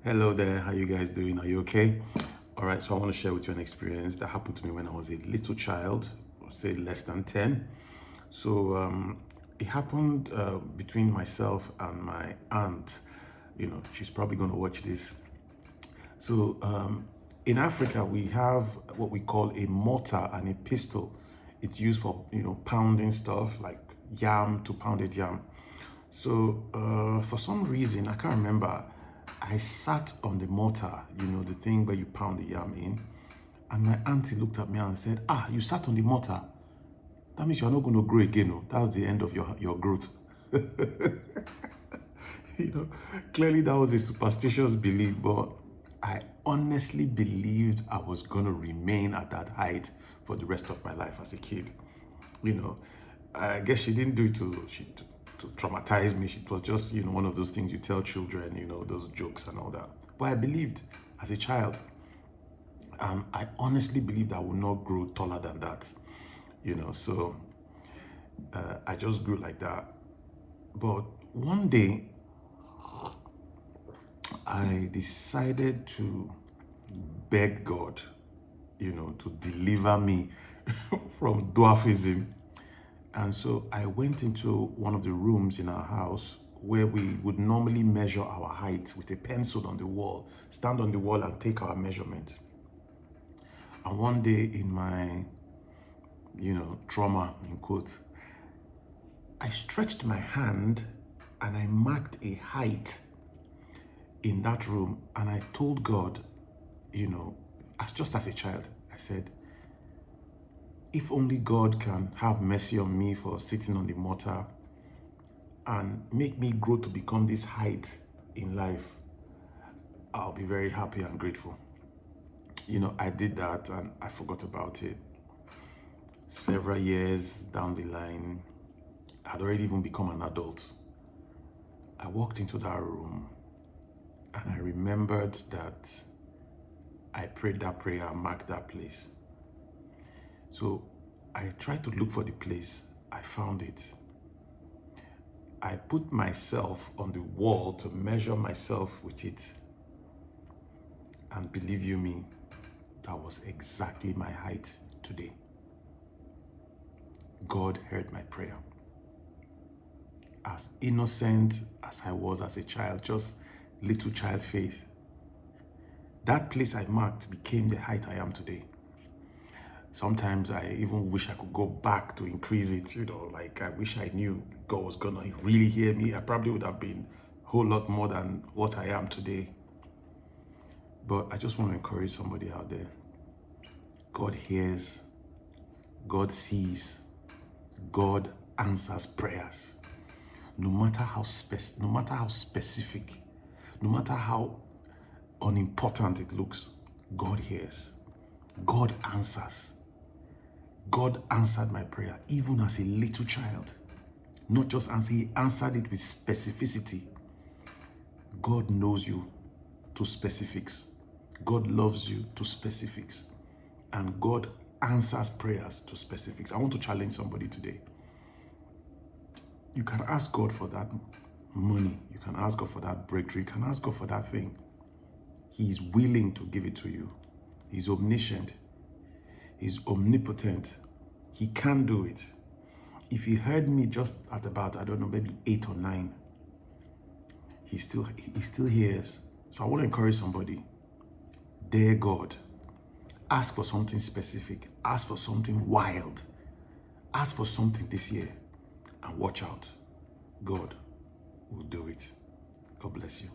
Hello there, how you guys doing? Are you okay? All right, so I want to share with you an experience that happened to me when I was a little child, say less than 10. So it happened between myself and my aunt. She's probably going to watch this. So in Africa, we have what we call a mortar and a pestle. It's used for, pounding stuff like yam to pounded yam. So for some reason, I can't remember, I sat on the mortar, the thing where you pound the yam in. And my auntie looked at me and said, you sat on the mortar. That means you're not going to grow again. Oh. That's the end of your growth. you know, Clearly that was a superstitious belief, but I honestly believed I was going to remain at that height for the rest of my life as a kid. You know, I guess she didn't do it to traumatize me. It was just, one of those things you tell children, those jokes and all that. But I believed as a child, I honestly believed I would not grow taller than that, so I just grew like that. But one day, I decided to beg God, to deliver me from dwarfism. And so I went into one of the rooms in our house where we would normally measure our height with a pencil on the wall, stand on the wall and take our measurement. And one day in my, trauma, in quotes, I stretched my hand and I marked a height in that room. And I told God, as a child, I said, if only God can have mercy on me for sitting on the mortar and make me grow to become this height in life, I'll be very happy and grateful. I did that and I forgot about it. Several years down the line, I'd already even become an adult. I walked into that room and I remembered that I prayed that prayer and marked that place. So I tried to look for the place. I found it. I put myself on the wall to measure myself with it. And believe you me, that was exactly my height today. God heard my prayer. As innocent as I was as a child, just little child faith, that place I marked became the height I am today. Sometimes I even wish I could go back to increase it, like I wish I knew God was gonna really hear me. I probably would have been a whole lot more than what I am today. But I just want to encourage somebody out there. God hears, God sees, God answers prayers. No matter how specific, no matter how unimportant it looks, God hears. God answers. God answered my prayer even as a little child. Not just answer, he answered it with specificity. God knows you to specifics. God loves you to specifics. And God answers prayers to specifics. I want to challenge somebody today. You can ask God for that money. You can ask God for that breakthrough. You can ask God for that thing. He's willing to give it to you. He's omniscient. He's omnipotent. He can do it. If he heard me just at about, maybe 8 or 9, he still hears. So I want to encourage somebody. Dare God. Ask for something specific. Ask for something wild. Ask for something this year. And watch out. God will do it. God bless you.